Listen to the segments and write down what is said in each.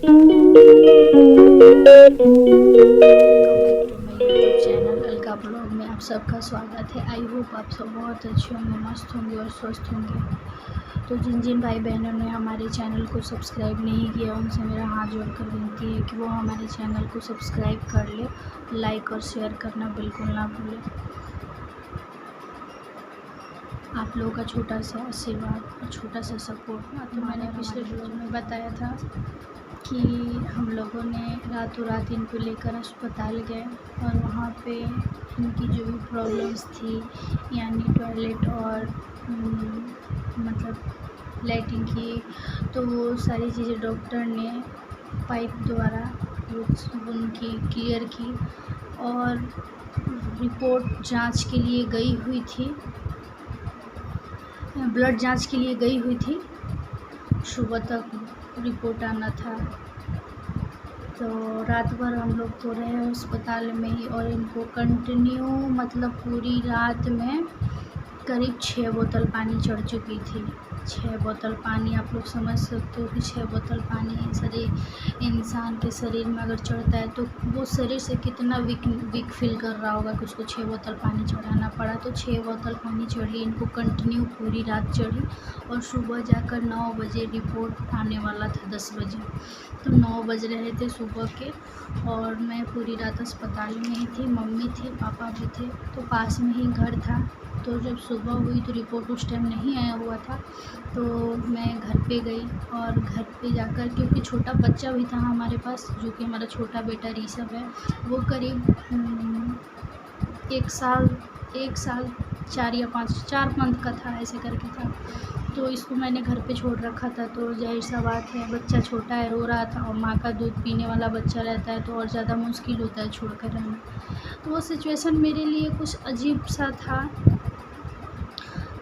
YouTube channel Alka blog में आप सबका स्वागत है। आई होप आप सब बहुत अच्छे होंगे, मस्त होंगे और स्वस्थ होंगे। तो जिन जिन भाई बहनों ने हमारे चैनल को सब्सक्राइब नहीं किया उनसे मेरा हाथ जोड़कर विनती है कि वो हमारे चैनल को सब्सक्राइब कर ले, लाइक और शेयर करना बिल्कुल ना भूलें। आप लोगों का छोटा सा आशीर्वाद और छोटा सा सपोर्ट। तो मैंने पिछले वीडियो में बताया था कि हम लोगों ने रातों रात इनको लेकर अस्पताल गए और वहाँ पे इनकी जो भी प्रॉब्लम्स थी, यानी टॉयलेट और मतलब लाइटिंग की, तो वो सारी चीज़ें डॉक्टर ने पाइप द्वारा उनकी क्लियर की। और रिपोर्ट जांच के लिए गई हुई थी, ब्लड जांच के लिए गई हुई थी। सुबह तक रिपोर्ट आना था, तो रात भर हम लोग तो रहे अस्पताल में ही। और इनको कंटिन्यू मतलब पूरी रात में करीब 6 बोतल पानी चढ़ चुकी थी। 6 बोतल पानी, आप लोग समझ सकते हो कि 6 बोतल पानी इंसान के शरीर में अगर चढ़ता है तो वो शरीर से कितना वीक फील कर रहा होगा कि उसको 6 बोतल पानी चढ़ाना पड़ा। तो 6 बोतल पानी चढ़ी इनको, कंटिन्यू पूरी रात चढ़ी। और सुबह जाकर 9 बजे रिपोर्ट आने वाला था, 10 बजे, तो 9 बज रहे थे सुबह के। और मैं पूरी रात अस्पताल में ही थी, मम्मी थी, पापा भी थे, तो पास में ही घर था। तो जब सुबह हुई तो रिपोर्ट उस टाइम नहीं आया हुआ था, तो मैं घर पे गई। और घर पे जाकर, क्योंकि छोटा बच्चा भी था हमारे पास, जो कि हमारा छोटा बेटा ऋषभ है, वो करीब 1 साल 4 मंथ का था, ऐसे करके था। तो इसको मैंने घर पे छोड़ रखा था। तो जाहिर सा बात है, बच्चा छोटा है, रो रहा था, और माँ का दूध पीने वाला बच्चा रहता है तो और ज़्यादा मुश्किल होता है छोड़ कर रहना। तो वो सिचुएशन मेरे लिए कुछ अजीब सा था।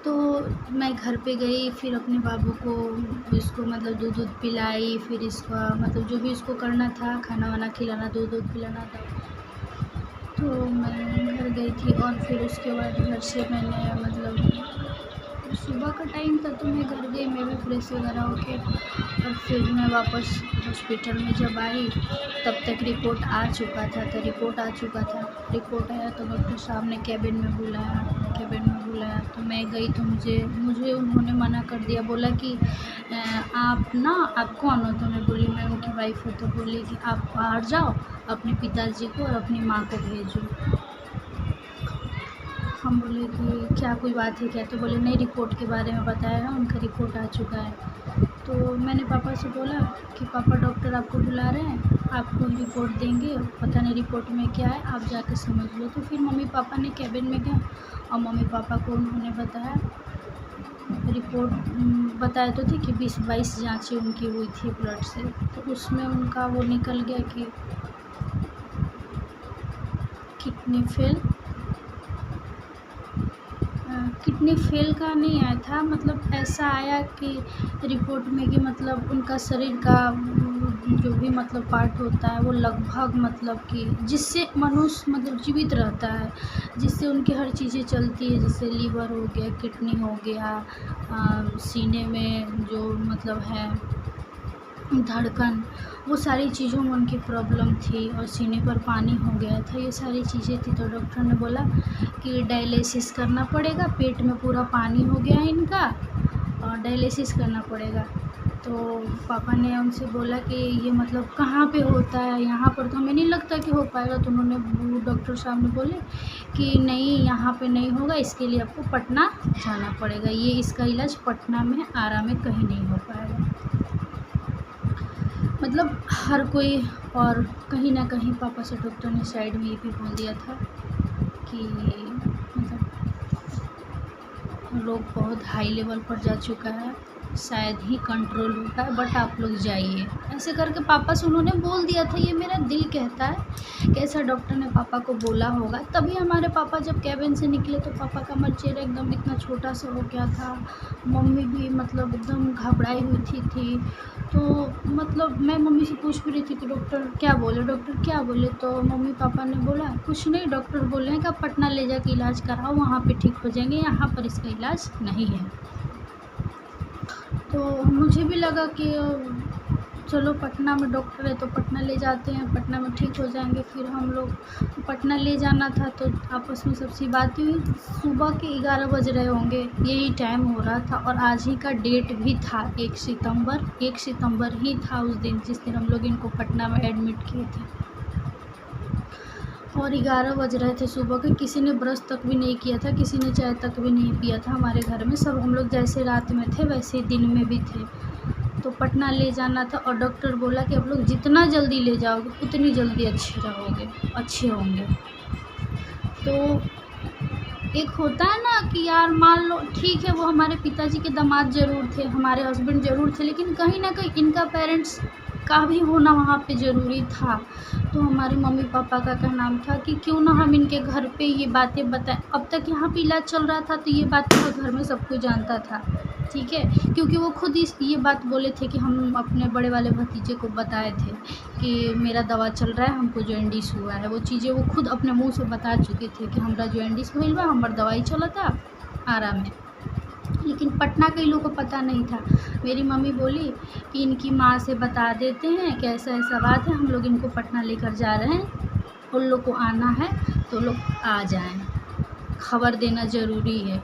तो मैं घर पे गई, फिर अपने बाबू को इसको मतलब दूध पिलाई, फिर इसका मतलब जो भी इसको करना था, खाना वाना खिलाना, दूध पिलाना था। तो मैं घर गई थी और फिर उसके बाद घर से मैंने मतलब सुबह का टाइम था, तो मैं घर गई, मैं भी फ्रेश वगैरह होके। और फिर मैं वापस हॉस्पिटल में जब आई तब तक रिपोर्ट आ चुका था। रिपोर्ट आया तो डॉक्टर साहब ने कैबिन में बुलाया। तो मैं गई तो मुझे उन्होंने मना कर दिया, बोला कि आप कौन हो? तो मैं बोली मैं उनकी वाइफ हूँ। तो बोली कि आप बाहर जाओ, अपने पिताजी को और अपनी माँ को भेजो। हम बोले कि क्या कोई बात है क्या? तो बोले नहीं, रिपोर्ट के बारे में बताया है, उनका रिपोर्ट आ चुका है। तो मैंने पापा से बोला कि पापा डॉक्टर आपको बुला रहे हैं, आपको रिपोर्ट देंगे, पता नहीं रिपोर्ट में क्या है, आप जाकर समझ लो। तो फिर मम्मी पापा ने कैबिन में गए और मम्मी पापा को उन्होंने बताया, रिपोर्ट बताया तो थी कि 20-22 जाँचें उनकी हुई थी ब्लड से। तो उसमें उनका वो निकल गया कि किडनी फेल का नहीं आया था, मतलब ऐसा आया कि रिपोर्ट में कि मतलब उनका शरीर का जो भी मतलब पार्ट होता है वो लगभग मतलब कि जिससे मनुष्य मतलब जीवित रहता है, जिससे उनकी हर चीज़ें चलती है, जैसे लीवर हो गया, किडनी हो गया, सीने में जो मतलब है धड़कन, वो सारी चीज़ों में उनकी प्रॉब्लम थी। और सीने पर पानी हो गया था, ये सारी चीज़ें थी। तो डॉक्टर ने बोला कि डायलिसिस करना पड़ेगा, पेट में पूरा पानी हो गया है इनका और डायलिसिस करना पड़ेगा। तो पापा ने उनसे बोला कि ये मतलब कहाँ पे होता है, यहाँ पर तो हमें नहीं लगता कि हो पाएगा। तो उन्होंने डॉक्टर साहब ने बोले कि नहीं, यहाँ पे नहीं होगा, इसके लिए आपको पटना जाना पड़ेगा, ये इसका इलाज पटना में आरा में कहीं नहीं हो पाएगा। मतलब हर कोई, और कहीं ना कहीं पापा से डॉक्टर ने साइड में ये भी बोल दिया था कि मतलब रोग बहुत हाई लेवल पर जा चुका है, शायद ही कंट्रोल हो पाए, बट आप लोग जाइए, ऐसे करके पापा से उन्होंने बोल दिया था। ये मेरा दिल कहता है कि ऐसा डॉक्टर ने पापा को बोला होगा। तभी हमारे पापा जब कैबिन से निकले तो पापा का चेहरा एकदम इतना छोटा सा हो गया था, मम्मी भी मतलब एकदम घबराई हुई थी। तो मतलब मैं मम्मी से पूछ भी रही थी कि डॉक्टर क्या बोले। तो मम्मी पापा ने बोला कुछ नहीं, डॉक्टर बोल रहे हैं कि आप पटना ले जाके इलाज कराओ, वहाँ पे ठीक हो जाएंगे, यहाँ पर इसका इलाज नहीं है। तो मुझे भी लगा कि चलो पटना में डॉक्टर है तो पटना ले जाते हैं, पटना में ठीक हो जाएंगे। फिर हम लोग पटना ले जाना था तो आपस में सबसे बात हुई। सुबह के 11 बज रहे होंगे, यही टाइम हो रहा था और आज ही का डेट भी था 1 सितंबर ही था उस दिन जिस दिन हम लोग इनको पटना में एडमिट किए थे। और 11 बज रहे थे सुबह के। किसी ने ब्रश तक भी नहीं किया था, किसी ने चाय तक भी नहीं पिया था हमारे घर में। सब हम लोग जैसे रात में थे वैसे ही दिन में भी थे। तो पटना ले जाना था और डॉक्टर बोला कि आप लोग जितना जल्दी ले जाओगे उतनी जल्दी अच्छे होंगे। तो एक होता है ना कि यार मान लो ठीक है वो हमारे पिताजी के दामाद ज़रूर थे, हमारे हस्बैंड ज़रूर थे, लेकिन कहीं ना कहीं इनका पेरेंट्स का भी होना वहाँ पे ज़रूरी था। तो हमारे मम्मी पापा का कहना था कि क्यों ना हम इनके घर पे ये बातें बताएं। अब तक यहाँ पे इलाज चल रहा था तो ये बात पूरा घर में सब कोई जानता था, ठीक है, क्योंकि वो खुद ये बात बोले थे कि हम अपने बड़े वाले भतीजे को बताए थे कि मेरा दवा चल रहा है, हमको जॉन्डिस हुआ है। वो चीज़ें वो खुद अपने मुंह से बता चुके थे कि हमारा जॉन्डिस हुआ बा, हमारा दवाई चला था आराम है। लेकिन पटना के लोगों को पता नहीं था। मेरी मम्मी बोली कि इनकी माँ से बता देते हैं कि ऐसा ऐसा बात है, हम लोग इनको पटना लेकर जा रहे हैं, उन लोग को आना है तो लोग आ जाएं, खबर देना ज़रूरी है।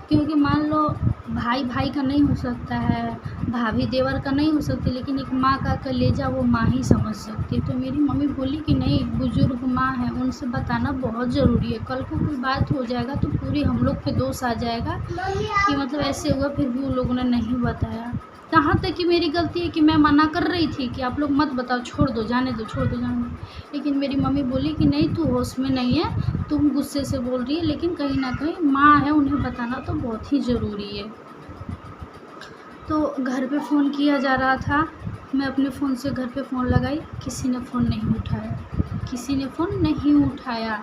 क्योंकि मान लो भाई भाई का नहीं हो सकता है, भाभी देवर का नहीं हो सकती, लेकिन एक माँ का कलेजा वो माँ ही समझ सकती है। तो मेरी मम्मी बोली कि नहीं, बुजुर्ग माँ है, उनसे बताना बहुत ज़रूरी है। कल को कोई बात हो जाएगा तो पूरी हम लोग पे दोष आ जाएगा कि मतलब ऐसे हुआ, फिर भी उन लोगों ने नहीं बताया। यहाँ तक कि मेरी गलती है कि मैं मना कर रही थी कि आप लोग मत बताओ, छोड़ दो, जाने दो, छोड़ दो, जाने दो। लेकिन मेरी मम्मी बोली कि नहीं, तू होश में नहीं है, तुम गुस्से से बोल रही है, लेकिन कहीं ना कहीं माँ है, उन्हें बताना तो बहुत ही ज़रूरी है। तो घर पे फ़ोन किया जा रहा था, मैं अपने फ़ोन से घर पे फ़ोन लगाई, किसी ने फ़ोन नहीं उठाया।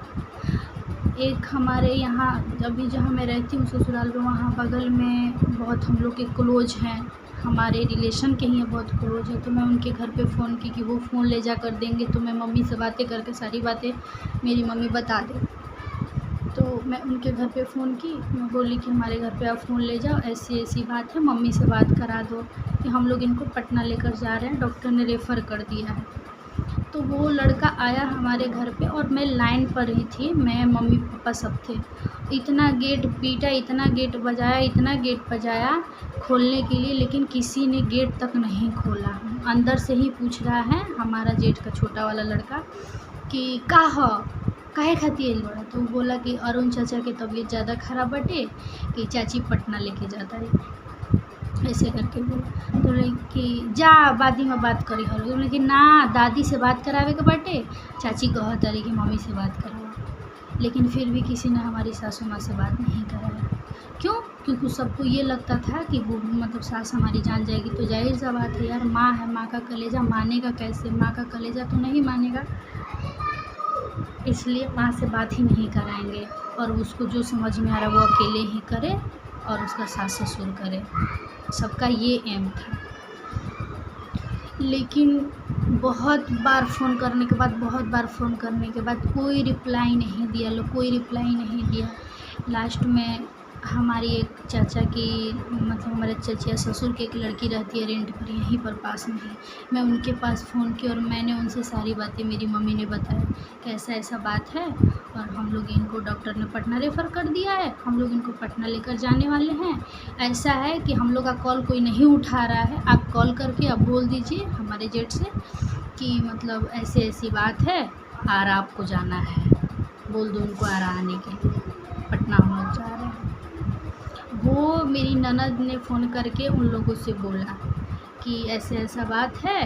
एक हमारे यहाँ अभी जहाँ मैं रहती हूँ ससुराल में, वहाँ बगल में बहुत हम लोग के क्लोज हैं, हमारे रिलेशन के ही हैं, बहुत क्लोज है। तो मैं उनके घर पे फ़ोन की कि वो फ़ोन ले जा कर देंगे तो मैं मम्मी से बातें करके सारी बातें मेरी मम्मी बता दें। तो मैं उनके घर पे फ़ोन की, मैं बोली कि हमारे घर पे आप फ़ोन ले जाओ, ऐसी ऐसी बात है, मम्मी से बात करा दो कि हम लोग इनको पटना लेकर जा रहे हैं, डॉक्टर ने रेफ़र कर दिया है। तो वो लड़का आया हमारे घर पे और मैं लाइन पर ही थी, मैं मम्मी पापा सब थे। इतना गेट पीटा, इतना गेट बजाया खोलने के लिए, लेकिन किसी ने गेट तक नहीं खोला। अंदर से ही पूछ रहा है हमारा जेठ का छोटा वाला लड़का कि काहे खातिर आइल बड़ा। तो बोला कि अरुण चाचा के तबीयत ज़्यादा ख़राब बाटे कि चाची पटना लेके जाता रही, ऐसे करके बोला। तो बोले कि जा बादी में बात करी हर। बोले कि ना, दादी से बात करावे के बाटे, चाची कहत रही कि मम्मी से बात कराओ। लेकिन फिर भी किसी ने हमारी सासू माँ से बात नहीं कराया। क्यों? क्योंकि सबको ये लगता था कि वो मतलब सास हमारी जान जाएगी। तो जाहिर सा बात है यार, माँ है, माँ का कलेजा मानेगा कैसे? माँ का कलेजा तो नहीं मानेगा, इसलिए माँ से बात ही नहीं कराएंगे। और उसको जो समझ में आ रहा है वो अकेले ही करे और उसका सास ससुर करे, सबका ये एम था। लेकिन बहुत बार फ़ोन करने के बाद कोई रिप्लाई नहीं दिया। लास्ट में हमारी एक चाचा की मतलब हमारे चचिया ससुर की एक लड़की रहती है रेंट पर यहीं पर पास में ही। मैं उनके पास फ़ोन की और मैंने उनसे सारी बातें मेरी मम्मी ने बताया कि ऐसा ऐसा बात है और हम लोग इनको डॉक्टर ने पटना रेफ़र कर दिया है, हम लोग इनको पटना लेकर जाने वाले हैं। ऐसा है कि हम लोग का कॉल कोई नहीं उठा रहा है, आप कॉल करके आप बोल दीजिए हमारे जेठ से कि मतलब ऐसी ऐसी बात है और आपको जाना है, बोल दो उनको आने के लिए, पटना हम लोग जा रहे हैं। वो मेरी ननद ने फ़ोन करके उन लोगों से बोला कि ऐसे ऐसा बात है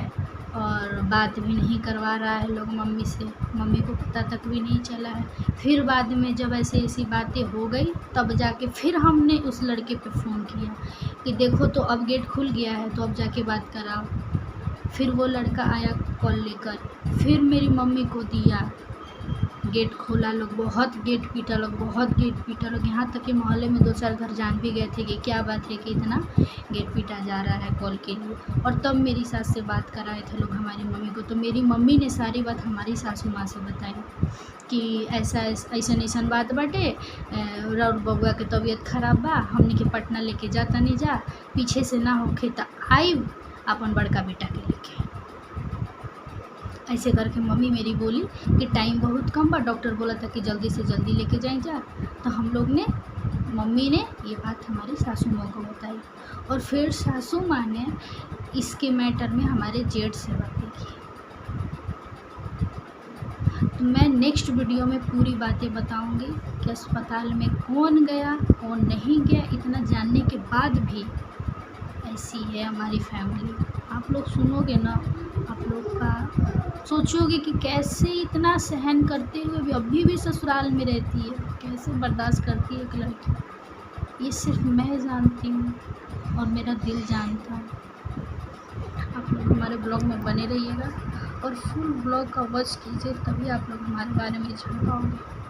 और बात भी नहीं करवा रहा है लोग मम्मी से, मम्मी को पता तक भी नहीं चला है। फिर बाद में जब ऐसी ऐसी बातें हो गई तब जाके फिर हमने उस लड़के पे फ़ोन किया कि देखो तो अब गेट खुल गया है तो अब जाके बात कराओ। फिर वो लड़का आया कॉल लेकर, फिर मेरी मम्मी को दिया, गेट खोला, लोग बहुत गेट पीटा लोग, यहाँ तक कि मोहल्ले में 2-4 घर जान भी गए थे कि क्या बात है कि इतना गेट पीटा जा रहा है कॉल के लिए। और तब मेरी सास से बात कराए थे लोग हमारी मम्मी को। तो मेरी मम्मी ने सारी बात हमारी सासू माँ से बताई कि ऐसन बात बाटे, और बबुआ के तबीयत ख़राब बा, हमने के पटना लेके जाता नहीं जा, पीछे से ना होखे तो आई अपन बड़का बेटा के लेके। ऐसे करके मम्मी मेरी बोली कि टाइम बहुत कम बा, डॉक्टर बोला था कि जल्दी से जल्दी लेके जाएं जा। तो हम लोग ने, मम्मी ने ये बात हमारी सासू माँ को बताई, और फिर सासू माँ ने इसके मैटर में हमारे जेठ से बातें की। तो मैं नेक्स्ट वीडियो में पूरी बातें बताऊंगी कि अस्पताल में कौन गया कौन नहीं गया। इतना जानने के बाद भी ऐसी है हमारी फैमिली। आप लोग सुनोगे ना, आप लोग का सोचोगे कि कैसे इतना सहन करते हुए भी अभी भी ससुराल में रहती है, कैसे बर्दाश्त करती है एक लड़की। ये सिर्फ मैं जानती हूँ और मेरा दिल जानता है। आप लोग हमारे ब्लॉग में बने रहिएगा और फुल ब्लॉग का वॉच कीजिए, तभी आप लोग हमारे बारे में जान पाओगे।